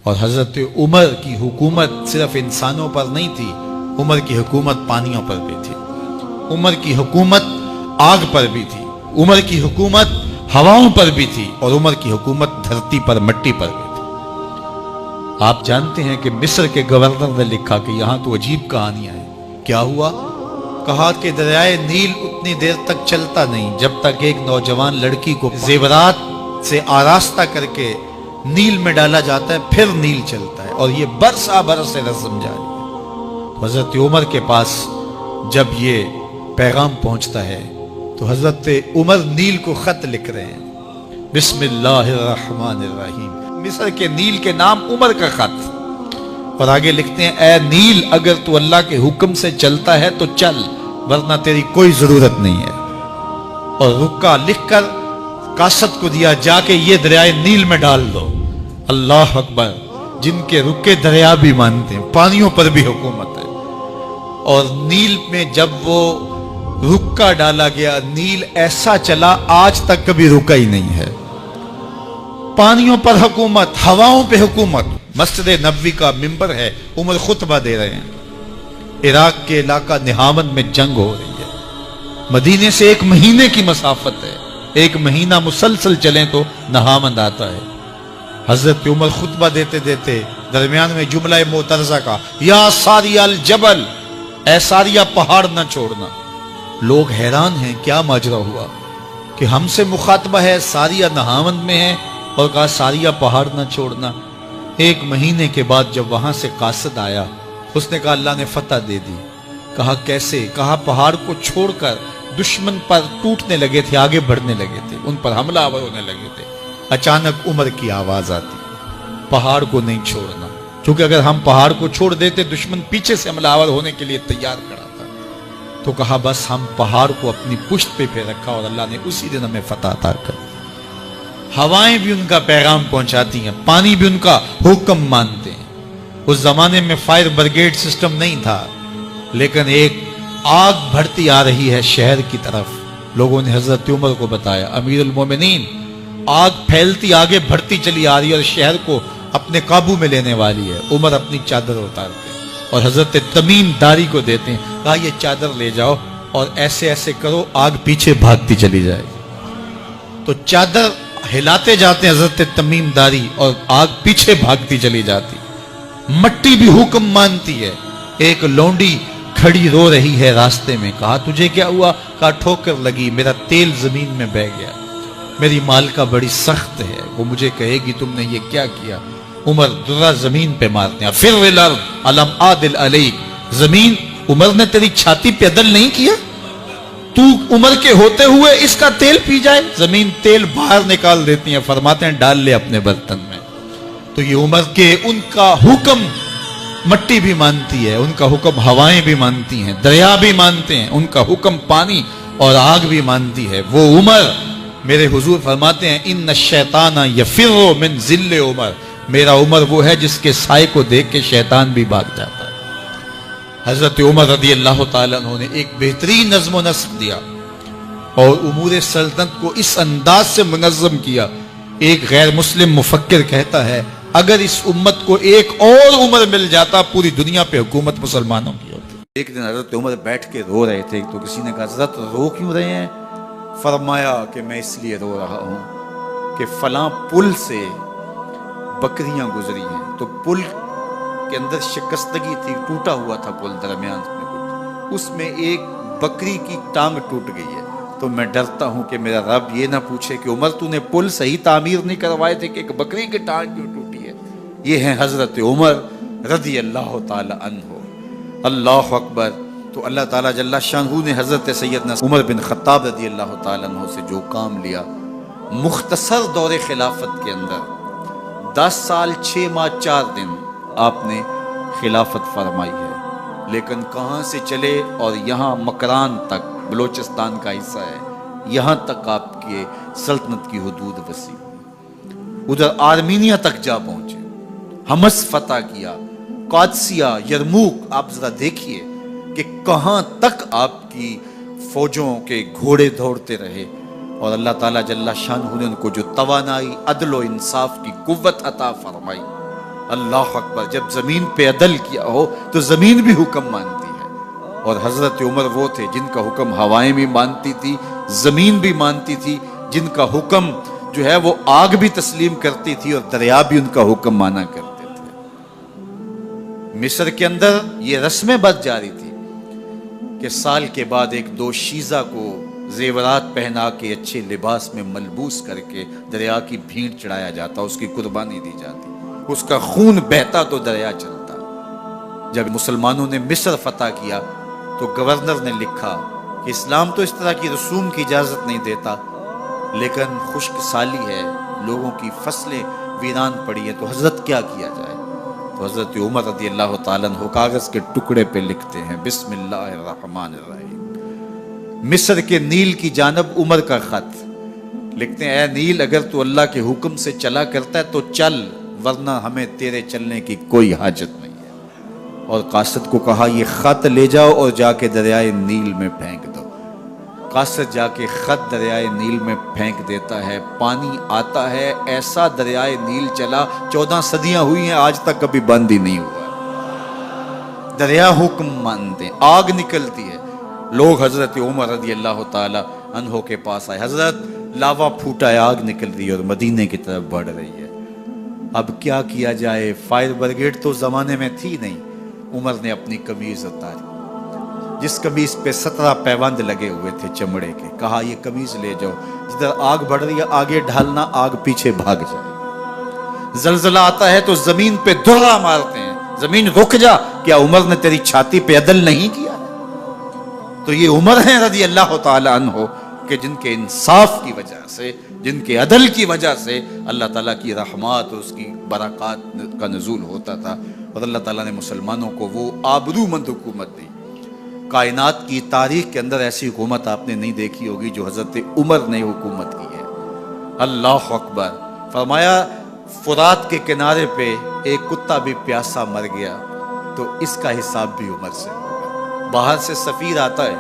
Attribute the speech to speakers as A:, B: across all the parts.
A: اور حضرت عمر کی حکومت صرف انسانوں پر نہیں تھی، عمر کی حکومت پانیوں پر بھی تھی، عمر کی حکومت آگ پر بھی تھی، عمر کی حکومت ہواؤں پر بھی تھی، اور عمر کی حکومت دھرتی پر مٹی پر بھی تھی۔ آپ جانتے ہیں کہ مصر کے گورنر نے لکھا کہ یہاں تو عجیب کہانیاں ہیں۔ کیا ہوا؟ کہا کہ دریائے نیل اتنی دیر تک چلتا نہیں جب تک ایک نوجوان لڑکی کو زیورات سے آراستہ کر کے نیل میں ڈالا جاتا ہے، پھر نیل چلتا ہے، اور یہ برسا برس سے رسم جاری ہے۔ حضرت عمر کے پاس جب یہ پیغام پہنچتا ہے تو حضرت عمر نیل کو خط لکھ رہے ہیں، بسم اللہ الرحمن الرحیم، مصر کے نیل کے نام عمر کا خط، اور آگے لکھتے ہیں، اے نیل اگر تو اللہ کے حکم سے چلتا ہے تو چل، ورنہ تیری کوئی ضرورت نہیں ہے۔ اور رکا لکھ کر قاصد کو دیا، جا کے یہ دریائے نیل میں ڈال دو۔ اللہ اکبر، جن کے رکے دریا بھی مانتے ہیں، پانیوں پر بھی حکومت ہے۔ اور نیل میں جب وہ رکا ڈالا گیا، نیل ایسا چلا آج تک کبھی رکا ہی نہیں ہے۔ پانیوں پر حکومت، ہواؤں پہ حکومت۔ مسجد نبوی کا ممبر ہے، عمر خطبہ دے رہے ہیں، عراق کے علاقہ نہاون میں جنگ ہو رہی ہے، مدینے سے 1 مہینے کی مسافت ہے، 1 مہینہ مسلسل چلیں تو نہاون آتا ہے۔ حضرت عمر خطبہ دیتے دیتے درمیان میں جملہ معترضہ کا، یا ساریہ الجبل، اے ساریہ پہاڑ نہ چھوڑنا۔ لوگ حیران ہیں، کیا ماجرا ہوا کہ ہم سے مخاطبہ ہے، ساریہ نہاون میں ہے، اور کہا ساریہ پہاڑ نہ چھوڑنا۔ 1 مہینے کے بعد جب وہاں سے قاصد آیا، اس نے کہا اللہ نے فتح دے دی۔ کہا کیسے؟ کہا پہاڑ کو چھوڑ کر دشمن پر ٹوٹنے لگے تھے، آگے بڑھنے لگے تھے، ان پر حملہ آور ہونے لگے تھے۔ اچانک عمر کی آواز آتی، پہاڑ کو نہیں چھوڑنا، کیونکہ اگر ہم پہاڑ کو چھوڑ دیتے دشمن پیچھے سے حملہ آور ہونے کے لیے تیار کھڑا تھا۔ تو کہا بس ہم پہاڑ کو اپنی پشت پہ پھیر رکھا، اور اللہ نے اسی دن ہمیں فتح عطا کر دی۔ ہوائیں بھی ان کا پیغام پہنچاتی ہیں، پانی بھی ان کا حکم مانتے ہیں۔ اس زمانے میں فائر بریگیڈ سسٹم نہیں تھا، لیکن ایک آگ بڑھتی آ رہی ہے شہر کی طرف۔ لوگوں نے حضرت عمر کو بتایا، امیر المومنین، آگ پھیلتی آگے بڑھتی چلی آ رہی ہے اور شہر کو اپنے قابو میں لینے والی ہے۔ عمر اپنی چادر اتارتے ہیں اور حضرت تمیم داری کو دیتے ہیں، کہا یہ چادر لے جاؤ اور ایسے ایسے کرو، آگ پیچھے بھاگتی چلی جائے گی۔ تو چادر ہلاتے جاتے ہیں حضرت تمیم داری، اور آگ پیچھے بھاگتی چلی جاتی۔ مٹی بھی حکم مانتی ہے۔ ایک لونڈی کھڑی رو رہی ہے راستے میں، کہا تجھے کیا ہوا؟ کہا ٹھوکر لگی، میرا تیل زمین میں بہہ گیا، میری مالکہ بڑی سخت ہے، وہ مجھے کہے گی تم نے یہ کیا کیا۔ عمر درہ زمین پہ مارتے ہیں، فر الارض الم عادل علیک، زمین عمر نے تیری چھاتی پہ عدل نہیں کیا؟ تو عمر کے ہوتے ہوئے اس کا تیل پی جائے؟ زمین تیل باہر نکال دیتی ہیں، فرماتے ہیں ڈال لے اپنے برتن میں۔ تو یہ عمر کے ان کا حکم مٹی بھی مانتی ہے، ان کا حکم ہوائیں بھی مانتی ہیں، دریا بھی مانتے ہیں، ان کا حکم پانی اور آگ بھی مانتی ہے۔ وہ عمر، میرے حضور فرماتے ہیں ان الشیطان یفر من ذل عمر، میرا عمر وہ ہے جس کے سائے کو دیکھ کے شیطان بھی بھاگ جاتا ہے۔ حضرت عمر رضی اللہ تعالیٰ عنہ نے ایک بہترین نظم و نسق دیا اور امور سلطنت کو اس انداز سے منظم کیا۔ ایک غیر مسلم مفکر کہتا ہے اگر اس امت کو ایک اور عمر مل جاتا پوری دنیا پہ حکومت مسلمانوں کی ہوتی۔ ایک دن حضرت عمر بیٹھ کے رو رہے تھے، تو کسی نے کہا حضرت رو کیوں رہے ہیں؟ فرمایا کہ میں اس لیے رو رہا ہوں کہ فلاں پل سے بکریاں گزری ہیں، تو پل کے اندر شکستگی تھی، ٹوٹا ہوا تھا پل درمیان میں کچھ، اس میں ایک بکری کی ٹانگ ٹوٹ گئی ہے، تو میں ڈرتا ہوں کہ میرا رب یہ نہ پوچھے کہ عمر تو نے پل صحیح تعمیر نہیں کروائے تھے کہ ایک بکری کی ٹانگ کیوں ٹوٹی ہے۔ یہ ہیں حضرت عمر رضی اللہ تعالی عنہ۔ اللہ اکبر۔ تو اللہ تعالیٰ جل شانہ نے حضرت سیدنا عمر بن خطاب رضی اللہ تعالیٰ عنہ سے جو کام لیا، مختصر دور خلافت کے اندر 10 سال 6 ماہ 4 دن آپ نے خلافت فرمائی ہے، لیکن کہاں سے چلے اور یہاں مکران تک، بلوچستان کا حصہ ہے، یہاں تک آپ کے سلطنت کی حدود وسیع ہوئی، ادھر آرمینیا تک جا پہنچے، حمص فتح کیا، قادسیہ، یرموک۔ آپ ذرا دیکھیے کہ کہاں تک آپ کی فوجوں کے گھوڑے دوڑتے رہے، اور اللہ تعالیٰ جل شانہ نے ان کو جو توانائی، عدل و انصاف کی قوت عطا فرمائی،
B: اللہ اکبر، جب زمین پہ عدل کیا ہو تو زمین بھی حکم مانتی ہے. اور حضرت عمر وہ تھے جن کا حکم ہوائیں بھی مانتی تھی، زمین بھی مانتی تھی، جن کا حکم جو ہے وہ آگ بھی تسلیم کرتی تھی اور دریا بھی ان کا حکم مانا کرتے تھے. مصر کے اندر یہ رسم بد جاری تھی کہ سال کے بعد ایک دو شیزہ کو زیورات پہنا کے اچھے لباس میں ملبوس کر کے دریا کی بھینٹ چڑھایا جاتا، اس کی قربانی دی جاتی، اس کا خون بہتا تو دریا چلتا. جب مسلمانوں نے مصر فتح کیا تو گورنر نے لکھا کہ اسلام تو اس طرح کی رسوم کی اجازت نہیں دیتا، لیکن خشک سالی ہے، لوگوں کی فصلیں ویران پڑی ہیں، تو حضرت کیا کیا جائے؟ تو حضرت عمر رضی اللہ تعالیٰ عنہ کاغذ کے ٹکڑے پہ لکھتے ہیں بسم اللہ الرحمن الرحیم. مصر کے نیل کی جانب عمر کا خط لکھتے ہیں، اے نیل اگر تو اللہ کے حکم سے چلا کرتا ہے تو چل، ورنہ ہمیں تیرے چلنے کی کوئی حاجت نہیں ہے. اور قاصد کو کہا یہ خط لے جاؤ اور جا کے دریائے نیل میں پھینک دو. قاصد جا کے خط دریائے نیل میں پھینک دیتا ہے، پانی آتا ہے، ایسا دریائے نیل چلا 14 صدیاں ہوئی ہیں آج تک کبھی بند ہی نہیں ہوا. دریا حکم مانتے ہیں، آگ نکلتی ہے. لوگ حضرت عمر رضی اللہ تعالی عنہ کے پاس آئے، حضرت لاوا پھوٹا ہے، آگ نکل رہی ہے اور مدینے کی طرف بڑھ رہی ہے، اب کیا کیا جائے؟ فائر بریگیڈ تو زمانے میں تھی نہیں. عمر نے اپنی قمیض اتاری، جس قمیض پہ 17 پیوند لگے ہوئے تھے چمڑے کے، کہا یہ قمیض لے جاؤ، جدھر آگ بڑھ رہی ہے آگے ڈھالنا، آگ پیچھے بھاگ جائے. زلزلہ آتا ہے تو زمین پہ دھرا مارتے ہیں، زمین رک جا، کیا عمر نے تیری چھاتی پہ عدل نہیں کیا؟ تو یہ عمر ہیں رضی اللہ تعالی عنہ کہ جن کے انصاف کی وجہ سے، جن کے عدل کی وجہ سے اللہ تعالیٰ کی رحمات اور اس کی برکات کا نزول ہوتا تھا، اور اللہ تعالیٰ نے مسلمانوں کو وہ آبرو مند حکومت دی. کائنات کی تاریخ کے اندر ایسی حکومت آپ نے نہیں دیکھی ہوگی جو حضرت عمر نے حکومت کی ہے. اللہ اکبر. فرمایا فرات کے کنارے پہ ایک کتا بھی پیاسا مر گیا تو اس کا حساب بھی عمر سے ہوگا. باہر سے سفیر آتا ہے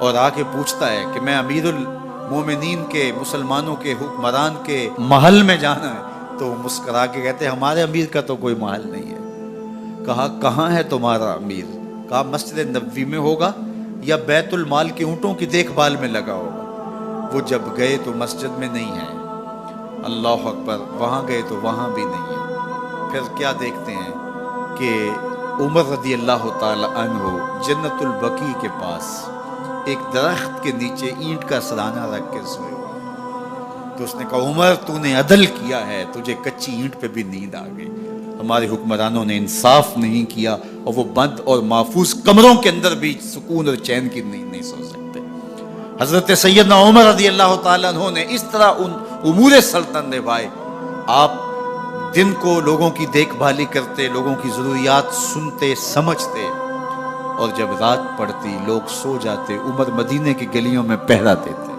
B: اور آ کے پوچھتا ہے کہ میں امیر المومنین کے، مسلمانوں کے حکمران کے محل میں جانا ہے، تو مسکرا کے کہتے ہیں ہمارے امیر کا تو کوئی محل نہیں ہے. کہا کہاں ہے تمہارا امیر؟ کہا مسجد نبوی میں ہوگا یا بیت المال کے اونٹوں کی دیکھ بھال میں لگا ہوگا. وہ جب گئے تو مسجد میں نہیں ہے. اللہ اکبر. وہاں گئے تو وہاں بھی نہیں ہے. پھر کیا دیکھتے ہیں کہ عمر رضی اللہ تعالی عنہ جنت البقیع کے پاس ایک درخت کے نیچے اینٹ کا سرانہ رکھ کے سوئے ہوئے. تو اس نے کہا عمر تو نے عدل کیا ہے، تجھے کچی اینٹ پہ بھی نیند آ گئی. ہمارے حکمرانوں نے انصاف نہیں کیا اور وہ بند اور محفوظ کمروں کے اندر بھی سکون اور چین کی نیند نہیں سو سکتے. حضرت سیدنا عمر رضی اللہ تعالیٰ عنہ نے اس طرح ان امور سلطنت نبھائے. آپ دن کو لوگوں کی دیکھ بھالی کرتے، لوگوں کی ضروریات سنتے سمجھتے، اور جب رات پڑتی لوگ سو جاتے، عمر مدینے کی گلیوں میں پہرا دیتے.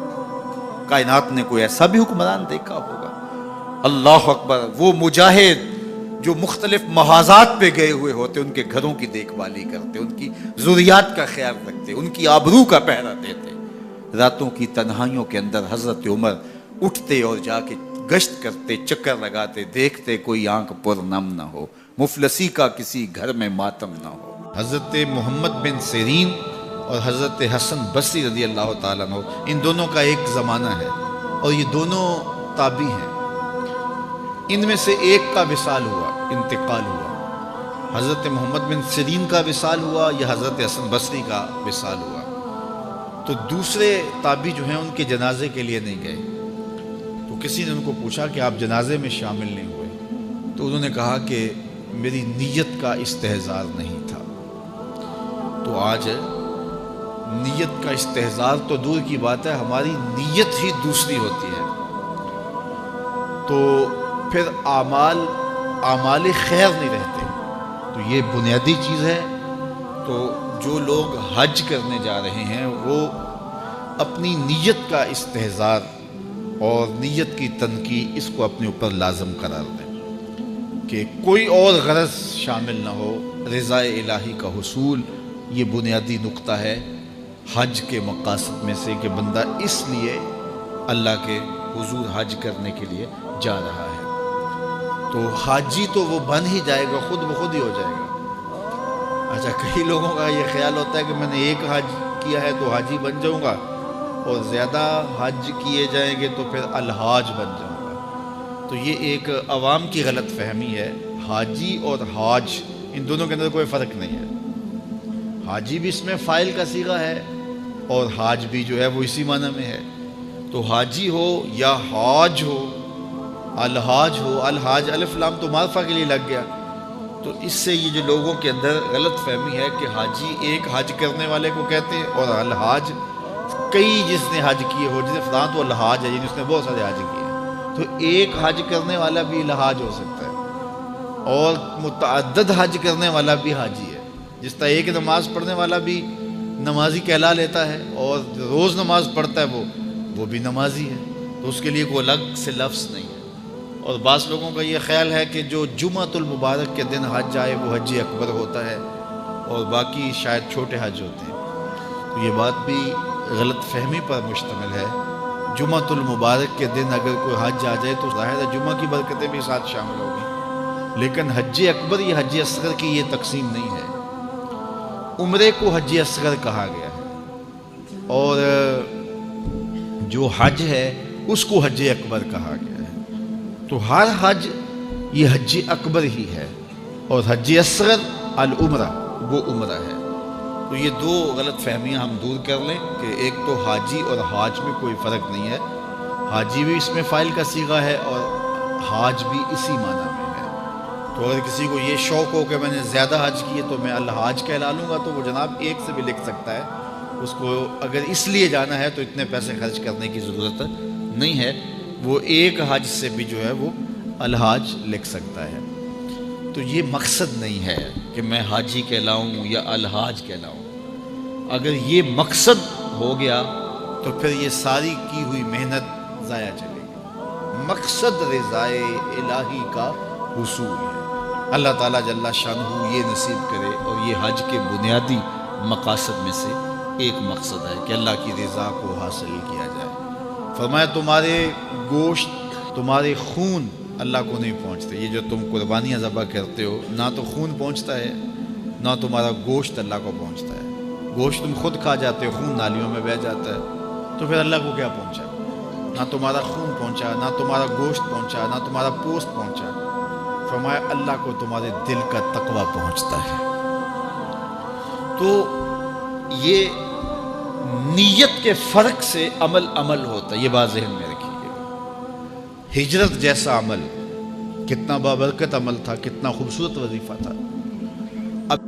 B: کائنات نے کوئی ایسا بھی حکمران دیکھا ہوگا؟ اللہ اکبر. وہ مجاہد جو مختلف محاذات پہ گئے ہوئے ہوتے، ان کے گھروں کی دیکھ بھالی کرتے، ان کی ضروریات کا خیال رکھتے، ان کی آبرو کا پہرا دیتے. راتوں کی تنہائیوں کے اندر حضرت عمر اٹھتے اور جا کے گشت کرتے، چکر لگاتے، دیکھتے کوئی آنکھ پر نم نہ ہو، مفلسی کا کسی گھر میں ماتم نہ ہو. حضرت محمد بن سیرین اور حضرت حسن بصری رضی اللہ تعالیٰ عنہ، ان دونوں کا ایک زمانہ ہے اور یہ دونوں تابعی ہیں. ان میں سے ایک کا وصال ہوا، انتقال ہوا. حضرت محمد بن سیرین کا وصال ہوا یا حضرت حسن بصری کا وصال ہوا. تو دوسرے تابعی جو ہیں ان کے جنازے کے لیے نہیں گئے. تو کسی نے ان کو پوچھا کہ آپ جنازے میں شامل نہیں ہوئے. تو انہوں نے کہا کہ میری نیت کا استحضار نہیں تھا. تو آج نیت کا استحضار تو دور کی بات ہے، ہماری نیت ہی دوسری ہوتی ہے. تو پھر اعمال خیر نہیں رہتے. تو یہ بنیادی چیز ہے. تو جو لوگ حج کرنے جا رہے ہیں وہ اپنی نیت کا استحضار اور نیت کی تنقید اس کو اپنے اوپر لازم قرار دیں کہ کوئی اور غرض شامل نہ ہو. رضا الہی کا حصول یہ بنیادی نقطہ ہے حج کے مقاصد میں سے کہ بندہ اس لیے اللہ کے حضور حج کرنے کے لیے جا رہا ہے. تو
A: تو حاجی تو وہ بن ہی جائے گا، خود بخود ہی ہو جائے گا۔ اچھا، کئی لوگوں کا یہ خیال ہوتا ہے کہ میں نے ایک حج کیا ہے تو حاجی بن جاؤں گا، اور زیادہ حج کیے جائیں گے تو پھر الحاج بن جاؤں گا۔ تو یہ ایک عوام کی غلط فہمی ہے۔ حاجی اور حاج ان دونوں کے اندر کوئی فرق نہیں ہے۔ حاجی بھی اس میں فاعل کا صیغہ ہے، اور حاج بھی جو ہے وہ اسی معنی میں ہے۔ تو حاجی ہو یا حاج ہو، الحاج ہو، الحاج الف لام تو معرفہ کے لیے لگ گیا۔ تو اس سے یہ جو لوگوں کے اندر غلط فہمی ہے کہ حاجی ایک حج کرنے والے کو کہتے ہیں، اور الحاج کئی جس نے حج کیے ہو، جیسے فلاں تو الحاج ہے، یعنی اس نے بہت سارے حج کیے ہیں۔ تو ایک حج کرنے والا بھی الحاج ہو سکتا ہے، اور متعدد حج کرنے والا بھی حاجی ہے۔ جس طرح ایک نماز پڑھنے والا بھی نمازی کہلا لیتا ہے، اور روز نماز پڑھتا ہے وہ بھی نمازی ہے، تو اس کے لیے کوئی الگ سے لفظ نہیں ہے۔ اور بعض لوگوں کا یہ خیال ہے کہ جو جمعۃ المبارک کے دن حج آئے وہ حج اکبر ہوتا ہے، اور باقی شاید چھوٹے حج ہوتے ہیں۔ تو یہ بات بھی غلط فہمی پر مشتمل ہے۔ جمعۃ المبارک کے دن اگر کوئی حج آ جائے تو ظاہر ہے جمعہ کی برکتیں بھی ساتھ شامل ہوگی، لیکن حج اکبر یا حج اصغر کی یہ تقسیم نہیں ہے۔ عمرے کو حج اصغر کہا گیا ہے، اور جو حج ہے اس کو حج اکبر کہا گیا ہے۔ تو ہر حج یہ حج اکبر ہی ہے، اور حج اصغر العمرہ وہ عمرہ ہے۔ تو یہ دو غلط فہمیاں ہم دور کر لیں کہ ایک تو حاجی اور حاج میں کوئی فرق نہیں ہے۔ حاجی بھی اس میں فاعل کا صیغہ ہے، اور حاج بھی اسی معنی میں ہے۔ تو اگر کسی کو یہ شوق ہو کہ میں نے زیادہ حج کیے تو میں الحاج کہلا لوں گا، تو وہ جناب ایک سے بھی لکھ سکتا ہے۔ اس کو اگر اس لیے جانا ہے تو اتنے پیسے خرچ کرنے کی ضرورت نہیں ہے، وہ ایک حج سے بھی جو ہے وہ الحاج لکھ سکتا ہے۔ تو یہ مقصد نہیں ہے کہ میں حاجی کہلاؤں یا الحاج کہلاؤں۔ اگر یہ مقصد ہو گیا تو پھر یہ ساری کی ہوئی محنت ضائع چلے گی۔ مقصد رضائے الہی کا حصول ہے۔ اللہ تعالیٰ جل شانہ یہ نصیب کرے، اور یہ حج کے بنیادی مقاصد میں سے ایک مقصد ہے کہ اللہ کی رضا کو حاصل کیا جائے۔ فرمایا تمہارے گوشت، تمہارے خون اللہ کو نہیں پہنچتے۔ یہ جو تم قربانیاں ذبح کرتے ہو، نہ تو خون پہنچتا ہے، نہ تمہارا گوشت اللہ کو پہنچتا ہے۔ گوشت تم خود کھا جاتے ہو، خون نالیوں میں بہہ جاتا ہے، تو پھر اللہ کو کیا پہنچا؟ نہ تمہارا خون پہنچا، نہ تمہارا گوشت پہنچا، نہ تمہارا پوست پہنچا۔ فرمایا اللہ کو تمہارے دل کا تقویٰ پہنچتا ہے۔ تو یہ نیت کے فرق سے عمل ہوتا ہے، یہ بات ذہن میں رکھیے گا۔ ہجرت جیسا عمل کتنا بابرکت عمل تھا، کتنا خوبصورت وظیفہ تھا۔ اب